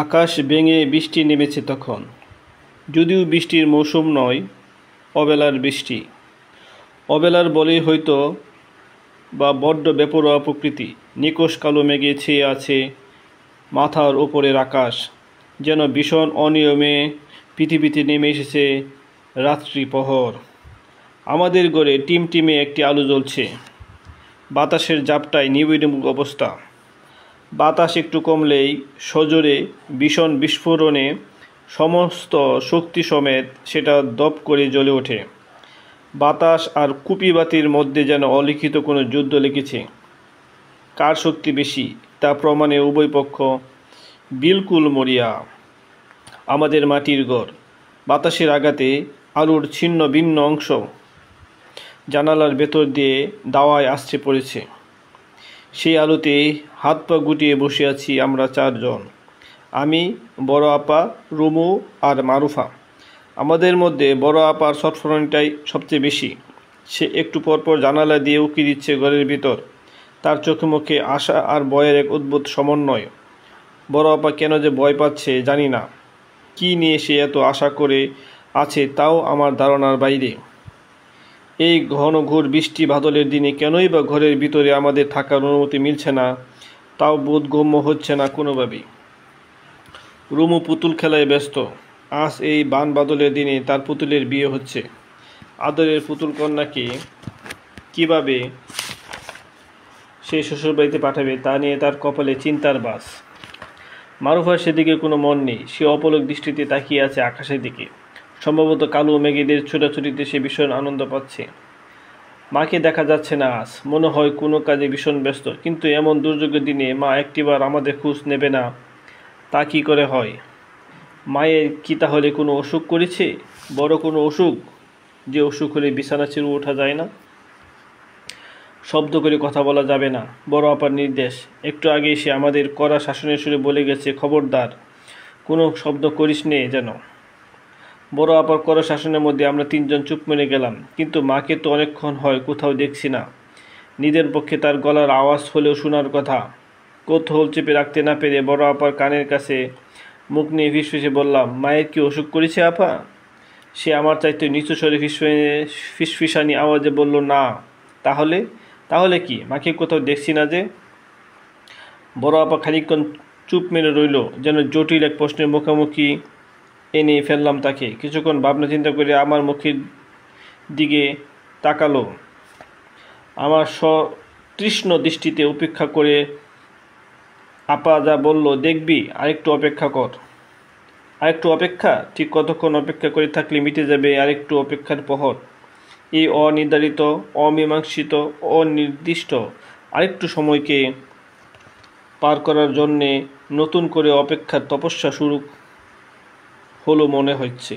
আকাশ ভেঙে বৃষ্টি নেমেছে তখন, যদিও বৃষ্টির মৌসুম নয়, অবেলার বৃষ্টি। অবেলার বলেই হয়তো বা বড্ড বেপরোয়া প্রকৃতি। নিকষ কালো মেঘে ছেয়ে আছে মাথার ওপরের আকাশ, যেন ভীষণ অনিয়মে পৃথিবীতে নেমে এসেছে রাত্রি প্রহর। আমাদের ঘরে টিমটিমে একটি আলো জ্বলছে, বাতাসের ঝাপটায় নিবিড় অবস্থা। বাতাস একটু কমলেই সজোরে ভীষণ বিস্ফোরণে সমস্ত শক্তি সমেত সেটা দপ করে জ্বলে ওঠে। বাতাস আর কুপিবাতির মধ্যে যেন অলিখিত কোনো যুদ্ধ লেগেছে। কার শক্তি বেশি তা প্রমাণে উভয় পক্ষ বিলকুল মরিয়া। আমাদের মাটির ঘর, বাতাসের আঘাতে আলোর ছিন্ন ভিন্ন অংশ জানালার ভেতর দিয়ে দাওয়ায় আসছে পড়েছে। সেই আলোতে হাত পা গুটিয়ে বসে আছি আমরা চারজন, আমি, বড় আপা, রুমু আর মারুফা। আমাদের মধ্যে বড় আপার ছটফটানিটাই সবচেয়ে বেশি। সে একটু পরপর জানালা দিয়ে উঁকি দিচ্ছে ঘরের ভিতর। তার চোখে মুখে আশা আর ভয়ের এক অদ্ভুত সমন্বয়। বড় আপা কেন যে ভয় পাচ্ছে জানি না। কি নিয়ে সে এত আশা করে আছে তাও আমার ধারণার বাইরে। এই ঘন ঘোর বৃষ্টি বাদলের দিনে কেনই বা ঘরের ভিতরে আমাদের থাকার অনুমতি মিলছে না, তাও বোধগম্য হচ্ছে না কোনোভাবেই। রুমু পুতুল খেলায় ব্যস্ত। আজ এই বান বাদলের দিনে তার পুতুলের বিয়ে হচ্ছে। আদরের পুতুল কন্যাকে কীভাবে সে শ্বশুরবাড়িতে পাঠাবে তা নিয়ে তার কপালে চিন্তার বাস। মারুফার সেদিকে কোনো মন নেই। সে অপলক দৃষ্টিতে তাকিয়ে আছে আকাশের দিকে। সম্ভবত কালো মেঘেদের ছোটাছুটিতে সে ভীষণ আনন্দ পাচ্ছে। মাকে দেখা যাচ্ছে না আজ, মনে হয় কোনো কাজে ভীষণ ব্যস্ত। কিন্তু এমন দুর্যোগের দিনে মা একটিবার আমাদের খোঁজ নেবে না তা কি করে হয়? মায়ের কি তাহলে কোনো অসুখ করেছে? বড় কোনো অসুখ, যে অসুখ হলে বিছানা ছেড়ে ওঠা যায় না, শব্দ করে কথা বলা যাবে না। বড় আপার নির্দেশ। একটু আগে সে আমাদের কড়া শাসনের সুরে বলে গেছে, খবরদার কোনো শব্দ করিস নে যেন। বড় আপার কড়া শাসনের মধ্যে আমরা তিনজন চুপ মেরে গেলাম। কিন্তু মাকে তো অনেকক্ষণ হয় কোথাও দেখছি না। নিজের পক্ষে তার গলার আওয়াজ হলেও শোনার কথা। কৌতূহল চেপে রাখতে না পেরে বড় আপার কানের কাছে মুখ নিয়ে ফিসফিসে বললাম, মায়ের কি অসুখ করেছে আপা? সে আমার চাইতে নিচু স্বরে ফিসফিসানি আওয়াজে বলল, না। তাহলে তাহলে কি? মাকে কোথাও দেখছি না যে। বড় আপা খানিকক্ষণ চুপ মেরে রইল, যেন জটিল এক প্রশ্নের মুখোমুখি এনে ফেললাম তাকে। কিছুক্ষণ ভাবনা চিন্তা করে আমার মুখের দিকে তাকালো। আমার সতৃষ্ণ দৃষ্টিতে উপেক্ষা করে আপা যা বলল দেখবি, আরেকটু অপেক্ষা কর। আরেকটু অপেক্ষা? ঠিক কতক্ষণ অপেক্ষা করে থাকলে মিটে যাবে আরেকটু অপেক্ষার প্রহর? এই অনির্ধারিত, অমীমাংসিত, অনির্দিষ্ট আরেকটু সময়কে পার করার জন্যে নতুন করে অপেক্ষার তপস্যা শুরু হলো মনে হচ্ছে।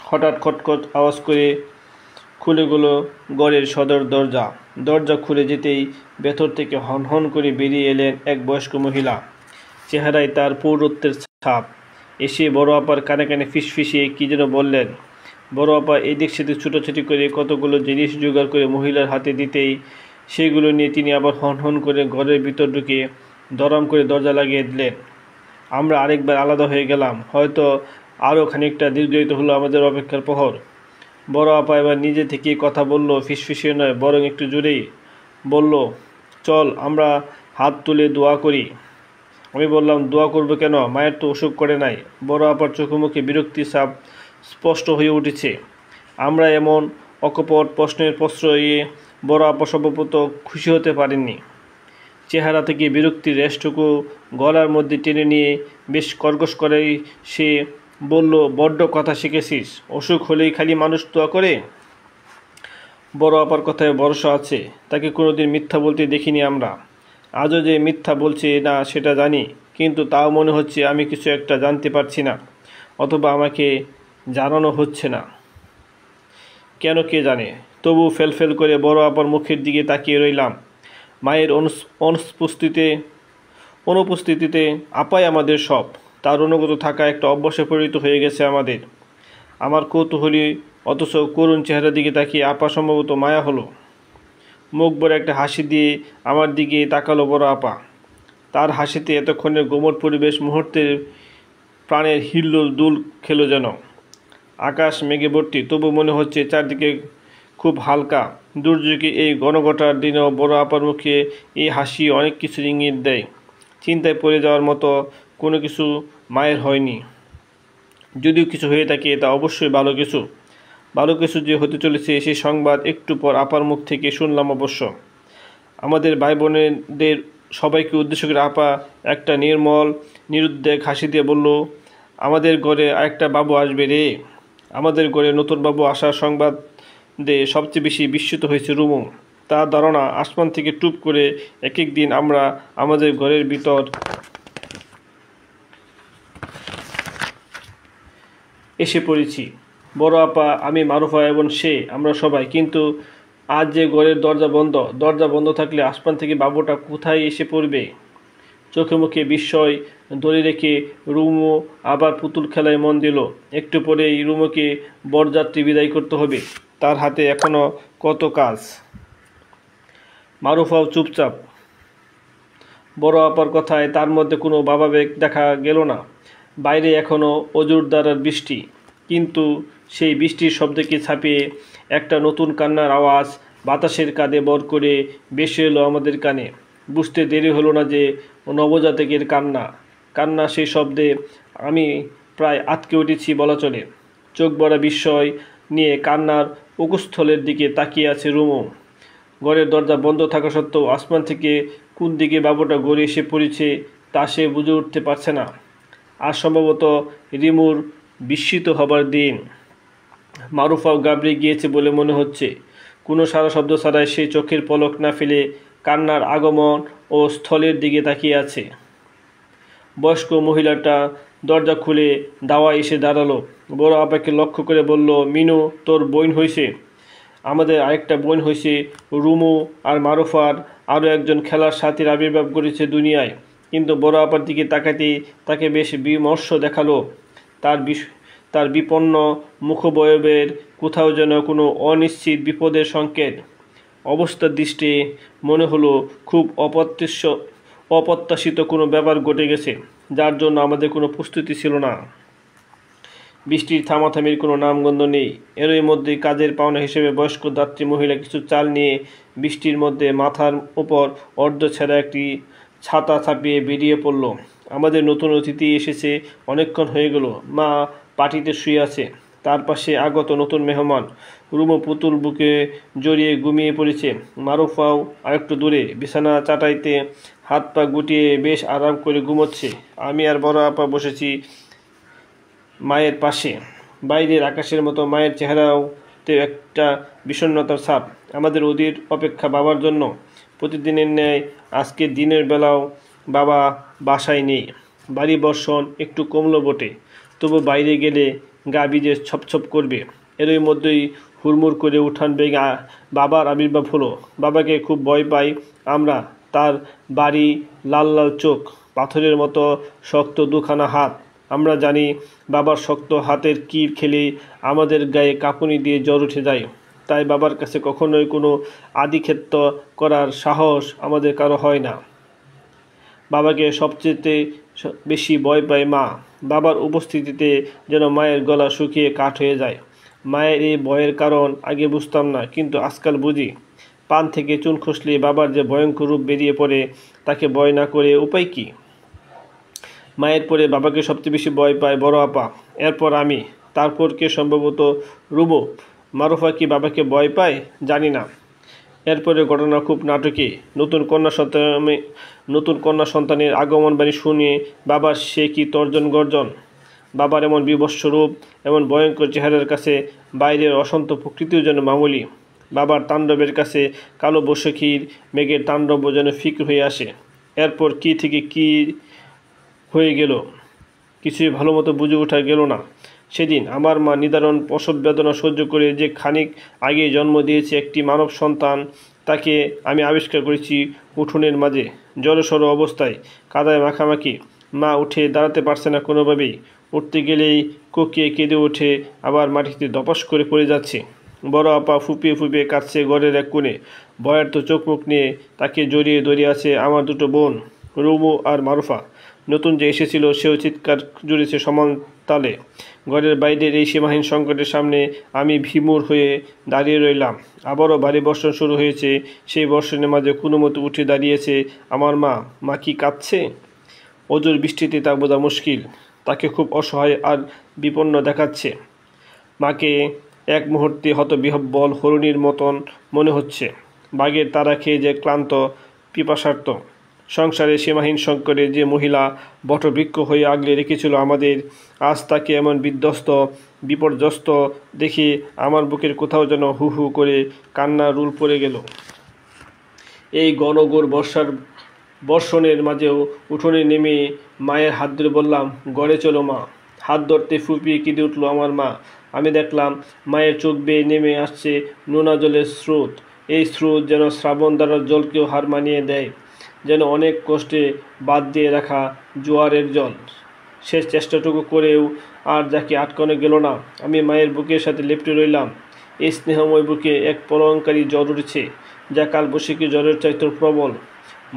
হঠাৎ খটখট আওয়াজ করে খুলে গেল ঘরের সদর দরজা। দরজা খুলে যেতেই ভেতর থেকে হনহন করে বেরিয়ে এলেন এক বয়স্ক মহিলা। চেহারায় তার পৌরত্বের ছাপ। এসে বড় আপার কানে কানে ফিসফিসিয়ে কী যেন বললেন। বড় আপা এদিক সেদিক ছুটোছুটি করে কতগুলো জিনিস জোগাড় করে মহিলার হাতে দিতেই সেগুলো নিয়ে তিনি আবার হনহন করে ঘরের ভিতর ঢুকে দরম করে দরজা লাগিয়ে দিলেন। আমরা আরেকবার আলাদা হয়ে গেলাম। হয়তো আরও খানিকটা দীর্ঘায়িত হলো আমাদের অপেক্ষার প্রহর। বড় আপা এবার নিজে থেকেই কথা বলল, ফিসফিসিয়ে নয়, বরং একটু জোরেই বলল, চল আমরা হাত তুলে দোয়া করি। আমি বললাম, দোয়া করবো কেন? মায়ের তো অসুখ করে নাই। বড় আপার চোখে মুখে বিরক্তির ছাপ স্পষ্ট হয়ে উঠেছে। আমরা এমন অকপট প্রশ্নের প্রশ্রয়ে বড় আপা সম্ভবত খুশি হতে পারেননি। চেহারা থেকে বিরক্তির রেশটুকু গলার মধ্যে টেনে নিয়ে বেশ কর্কশ করেই সে বলল, বড্ড কথা শিখেছিস। অসুখ হলেই খালি মানুষ দোয়া করে? বড় আপার কথায় ভরসা আছে। তাকে কোনোদিন মিথ্যা বলতে দেখিনি আমরা। আজও যে মিথ্যা বলছে না সেটা জানি, কিন্তু তাও মনে হচ্ছে আমি কিছু একটা জানতে পারছি না, অথবা আমাকে জানানো হচ্ছে না। কেন কে জানে। তবু ফেলফেল করে বড় আপার মুখের দিকে তাকিয়ে রইলাম। মায়ের অনুপস্থিতিতে আপাই আমাদের সব। তার অনুগত থাকা একটা অভ্যাসে পরিণত হয়ে গেছে আমাদের। আমার কৌতূহলী অথচ করুণ চেহারার দিকে তাকিয়ে আপা সম্ভবত মায়া হলো। মুখ ভরে একটা হাসি দিয়ে আমার দিকে তাকালো বড় আপা। তার হাসিতে এতক্ষণের গোমট পরিবেশ মুহূর্তের প্রাণের হিল্লোল দুল খেলো যেন। আকাশ মেঘে ভর্তি, তবু মনে হচ্ছে চারদিকে খুব হালকা। দুর্যোগে এই গণঘটার দিনেও বড় আপার মুখে এই হাসি অনেক কিছুর ইঙ্গিত দেয়। চিন্তায় পড়ে যাওয়ার মতো কোনো কিছু মায়ের হয়নি। যদিও কিছু হয়ে থাকে তা অবশ্যই ভালো কিছু। ভালো কিছু যে হতে চলেছে সেই সংবাদ একটু পর আপার মুখ থেকে শুনলাম অবশ্য। আমাদের ভাই বোনেদের সবাইকে উদ্দেশ্য করে আপা একটা নির্মল নিরুদ্বেগ হাসি দিয়ে বলল, আমাদের ঘরে আরেকটা বাবু আসবে রে। আমাদের ঘরে নতুন বাবু আসার সংবাদে সবচেয়ে বেশি বিস্মিত হয়েছে রুমু। তার ধারণা আসমান থেকে টুপ করে এক এক দিন আমরা আমাদের ঘরের ভিতর এসে পড়েছি। বড় আপা, আমি, মারুফা এবং সে, আমরা সবাই। কিন্তু আজ যে ঘরের দরজা বন্ধ থাকলে আসমান থেকে বাবুটা কোথায় এসে পড়বে? চোখে মুখে বিস্ময় ধরে রেখে রুমু আবার পুতুল খেলায় মন দিল। একটু পরেই রুমুকে বরযাত্রী বিদায় করতে হবে। তার হাতে এখনো কত কাজ। মারুফাও চুপচাপ। বড় আপার কথায় তার মধ্যে কোনো ভাবাবেগ দেখা গেল না। বাইরে এখনো অজুরধারার বৃষ্টি, কিন্তু সেই বৃষ্টির শব্দকে ছাপিয়ে একটা নতুন কান্নার আওয়াজ বাতাসের কাঁধে বর করে ভেসে এলো আমাদের কানে। বুঝতে দেরি হলো না যে নবজাতকের কান্না। সেই শব্দে আমি প্রায় আটকে উঠেছি বলা চলে। চোখ ভরা বিস্ময় নিয়ে কান্নার উপস্থলের দিকে তাকিয়ে আছে রুমু। ঘরের দরজা বন্ধ থাকা সত্ত্বেও আসমান থেকে কোন দিকে বাবুটা গড়ে এসে পড়েছে তা সে বুঝে উঠতে পারছে না। আর সম্ভবত রিমুর বিস্মিত হবার দিন। মারুফাও গাবড়ে গিয়েছে বলে মনে হচ্ছে। কোনো সারা শব্দ ছাড়াই সে চোখের পলক না ফেলে কান্নার আগমন ও স্থলের দিকে তাকিয়ে আছে। বয়স্ক মহিলাটা দরজা খুলে দাওয়া এসে দাঁড়ালো। বড় আপাকে লক্ষ্য করে বলল, মিনু, তোর বোন হয়েছে। আমাদের আরেকটা বোন হয়েছে। রুমু আর মারুফার আরও একজন খেলার সাথীর আবির্ভাব করেছে দুনিয়ায়। কিন্তু বড় আপার দিকে তাকাতেই তাকে বেশ বিমর্ষ দেখালো। তার বিপন্ন মুখবয়বের কোথাও যেন কোনো অনিশ্চিত বিপদের সংকেত। অবস্থার দৃষ্টি মনে হলো খুব অপ্রত্যাশিত কোনো ব্যাপার ঘটে গেছে, যার জন্য আমাদের কোনো প্রস্তুতি ছিল না। বৃষ্টির থামাথামির কোনো নামগন্ধ নেই। এরই মধ্যে কাজের পাওনা হিসেবে বয়স্ক যাত্রী মহিলা কিছু চাল নিয়ে বৃষ্টির মধ্যে মাথার উপর অর্ধ ছেঁড়া একটি ছাতা চাপিয়ে বেরিয়ে পড়ল। আমাদের নতুন অতিথি এসেছে অনেকক্ষণ হয়ে গেল। মা পাটিতে শুয়ে আছে, তার পাশে আগত নতুন মেহমান। রুমু পুতুল বুকে জড়িয়ে ঘুমিয়ে পড়েছে। মারুফাও আরেকটু দূরে বিছানা চাটাইতে হাত পা গুটিয়ে বেশ আরাম করে ঘুমোচ্ছে। আমি আর বড় আপা বসেছি মায়ের পাশে। বাইরের আকাশের মতো মায়ের চেহারাতে একটা বিষণ্ণতার ছাপ। আমাদের অধীর অপেক্ষা বাবার জন্য। প্রতিদিনের ন্যায় আজকে দিনের বেলাও বাবা বাসায় নেই। বাড়ি বর্ষণ একটু কমলো বটে, তবু বাইরে গেলে গা ভিজে ছপছপ করবে। এরই মধ্যেই হুড়মুড় করে উঠান বেগে বাবার আবির্ভাব হলো। বাবাকে খুব ভয় পাই আমরা। তার বাড়ি, লাল লাল চোখ, পাথরের মতো শক্ত দুখানা হাত। আমরা জানি বাবার শক্ত হাতের কিল খেলে আমাদের গায়ে কাঁপুনি দিয়ে জ্বর উঠে যায়। তাই বাবার কাছে কখনোই কোনো আদিক্ষেত্য করার সাহস আমাদের কারো হয় না। বাবাকে সবচেয়ে বেশি ভয় পায় মা। বাবার উপস্থিতিতে যেন মায়ের গলা শুকিয়ে কাঠ হয়ে যায়। মায়ের এই ভয়ের কারণ আগে বুঝতাম না, কিন্তু আজকাল বুঝি। পান থেকে চুন খসলে বাবার যে ভয়ঙ্কর রূপ বেরিয়ে পড়ে, তাকে ভয় না করে উপায় কি? মায়ের পরে বাবাকে সবচেয়ে বেশি ভয় পায় বড় আপা, এরপর আমি, তারপর কে সম্ভবত রুমু। মারুফা কি বাবাকে ভয় পায় জানি না। এরপরে ঘটনা খুব নাটকী। নতুন কন্যা সন্তানের আগমনবাণী শুনে বাবার সে কি তর্জন গর্জন। বাবার এমন বিভৎস রূপ, এমন ভয়ঙ্কর চেহারার কাছে বাইরের অশান্ত প্রকৃতিও যেন মামুলি। বাবার তাণ্ডবের কাছে কালো বৈশাখীর মেঘের তাণ্ডব যেন ফিক্র হয়ে আসে। এরপর কি থেকে কি হয়ে গেল কিছুই ভালো মতো বুঝে ওঠা গেল না। সেদিন আমার মা নিদারুণ প্রসব বেদনা সহ্য করে যে খানিক আগে জন্ম দিয়েছে একটি মানব সন্তান, তাকে আমি আবিষ্কার করেছি উঠোনের মাঝে, জড়সড় অবস্থায়, কাদায় মাখামাখি। মা উঠে দাঁড়াতে পারছে না কোনোভাবেই। উঠতে গেলেই কোকিয়ে কেঁদে ওঠে, আবার মাটিতে ধপাস করে পড়ে যাচ্ছে। বড় আপা ফুপিয়ে ফুপিয়ে কাঁদছে ঘরের এক কোণে। ভয়ের তো চোখ মুখ নিয়ে তাকে জড়িয়ে ধরে আছে আমার দুটো বোন। রুমু আর মারুফা। নতুন যে এসেছিল সেও চিৎকার জুড়েছে সমান তালে। ঘরের বাইরের এই সীমাহীন সংকটের সামনে আমি ভীমুর হয়ে দাঁড়িয়ে রইলাম। আবারও ভারী বর্ষণ শুরু হয়েছে। সেই বর্ষণের মাঝে কোনো মতো উঠে দাঁড়িয়েছে আমার মা। মা কি কাঁদছে? অজুর বৃষ্টিতে তা বোঝা মুশকিল। তাকে খুব অসহায় আর বিপন্ন দেখাচ্ছে। মাকে এক মুহূর্তে হতবিহ্বল হরিণীর মতন মনে হচ্ছে। বাঘের তাড়া খেয়ে যে ক্লান্ত পিপাসার্ত। সংসারে সীমাহীন সংকটে যে মহিলা বটবৃক্ষ হয়ে আগলে রেখেছিল আমাদের, আজ তাকে এমন বিধ্বস্ত বিপর্যস্ত দেখে আমার বুকের কোথাও যেন হু হু করে কান্নার রুল পড়ে গেল। এই ঘনঘোর বর্ষণের মাঝেও উঠোনে নেমে মায়ের হাত ধরে বললাম, ঘরে চলো মা। হাত ধরতে ফুপিয়ে কেঁদে উঠল আমার মা। আমি দেখলাম মায়ের চোখ বেয়ে নেমে আসছে নোনা জলের স্রোত। এই স্রোত যেন শ্রাবণ ধারার জলকেও হার মানিয়ে দেয়, যেন অনেক কষ্টে বাদ দিয়ে রাখা জোয়ারের জল। শেষ চেষ্টাটুকু করেও আর যাকে আটকানো গেল না। আমি মায়ের বুকের সাথে লেপ্টে রইলাম। এই স্নেহময় বুকে এক প্রলয়ঙ্কারী জ্বর উঠেছে, যা কালবৈশাখী জ্বরের চাইতে প্রবল।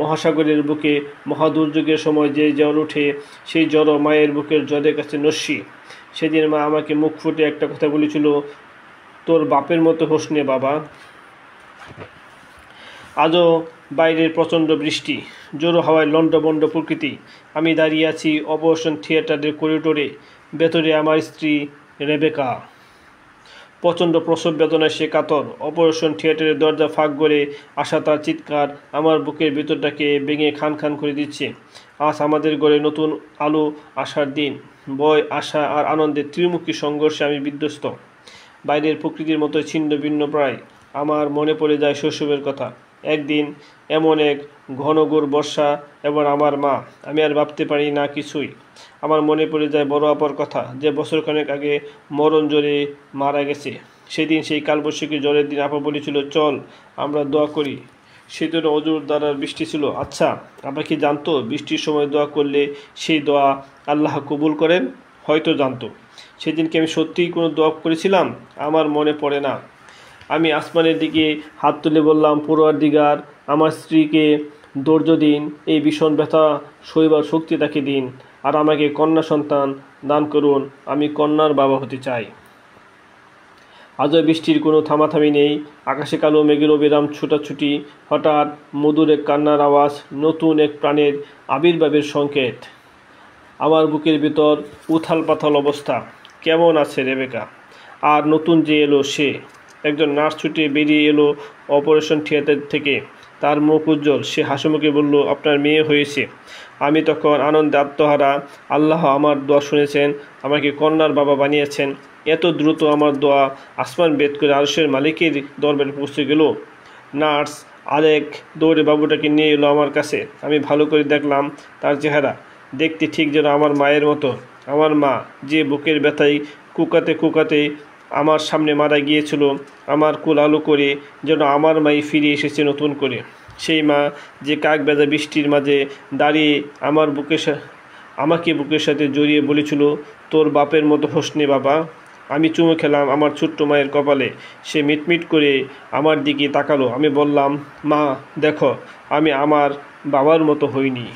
মহাসাগরের বুকে মহাদুর্যোগের সময় যে জ্বর ওঠে, সেই জ্বরও মায়ের বুকের জ্বরের কাছে নস্যি। সেদিন মা আমাকে মুখ ফুটে একটা কথা বলেছিল, তোর বাপের মতো হোস নে বাবা। আজও বাইরের প্রচণ্ড বৃষ্টি, জোরো হাওয়ায় লণ্ডভণ্ড প্রকৃতি। আমি দাঁড়িয়ে আছি অপারেশন থিয়েটারের করিডোরে। ভেতরে আমার স্ত্রী রেবেকা। প্রচণ্ড প্রসব বেদনায় সে কাতর। অপারেশন থিয়েটারের দরজা ফাঁক করে আসা তার চিৎকার আমার বুকের ভিতরটাকে ভেঙে খান খান করে দিচ্ছে। আজ আমাদের ঘরে নতুন আলো আসার দিন। ভয়, আশা আর আনন্দের ত্রিমুখী সংঘর্ষে আমি বিধ্বস্ত। বাইরের প্রকৃতির মতো ছিন্ন ভিন্ন প্রায়। আমার মনে পড়ে যায় শৈশবের কথা। একদিন এমন এক ঘনঘোর বর্ষা এবং আমার মা। আমি আর ভাবতে পারি না কিছুই। আমার মনে পড়ে যায় বড় আপার কথা, যে বছরখানেক আগে মরণ জ্বরে মারা গেছে। সেদিন সেই কালবৈশাখী জ্বরের দিন আপা বলেছিল, চল আমরা দোয়া করি। সেদিন অজুর দ্বারার বৃষ্টি ছিল। আচ্ছা, আপা কি জানতো বৃষ্টির সময় দোয়া করলে সেই দোয়া আল্লাহ কবুল করেন? হয়তো জানতো। সেদিন কি আমি সত্যিই কোনো দোয়া করেছিলাম? আমার মনে পড়ে না। আমি আসমানের দিকে হাত তুলে বললাম, পরওয়ারদিগার, আমার স্ত্রীকে ধৈর্য দিন, এই ভীষণ ব্যথা সইবার শক্তি তাকে দিন, আর আমাকে কন্যা সন্তান দান করুন। আমি কন্যার বাবা হতে চাই। আজও বৃষ্টির কোনো থামাথামি নেই। আকাশে কালো মেঘের অবিরাম ছুটাছুটি। হঠাৎ মধুর এক কান্নার আওয়াজ, নতুন এক প্রাণের আবির্ভাবের সংকেত। আমার বুকের ভিতর উথাল পাথাল অবস্থা। কেমন আছে রেবেকা? আর নতুন যে এলো সে। একজন নার্স ছুটে বেরিয়ে এলো অপারেশন থিয়েটার থেকে। তার মুখ উজ্জ্বল। সে হাসিমুখে বলল, আপনার মেয়ে হয়েছে। আমি তখন আনন্দে আত্মহারা। আল্লাহ আমার দোয়া শুনেছেন, আমাকে কন্যার বাবা বানিয়েছেন। এত দ্রুত আমার দোয়া আসমান বেদ করে আরশের মালিকের দরবারে পৌঁছে গেল। নার্স আরেক দৌড়ে বাবুটাকে নিয়ে এলো আমার কাছে। আমি ভালো করে দেখলাম তার চেহারা। দেখতে ঠিক যেন আমার মায়ের মতো। আমার মা, যে বুকের ব্যথায় কুকাতে কুকাতে আমার সামনে মারা গিয়েছিল, আমার কোল আলো করে যেন আমার মাই ফিরে এসেছে নতুন করে। সেই মা যে কাক ভেজা বৃষ্টির মাঝে দাঁড়িয়ে আমাকে বুকের সাথে জড়িয়ে বলেছিল, তোর বাপের মতো হোস নে বাবা। আমি চুমু খেলাম আমার ছোট্ট মায়ের কপালে। সে মিটমিট করে আমার দিকে তাকালো। আমি বললাম, মা দেখো, আমি আমার বাবার মতো হইনি।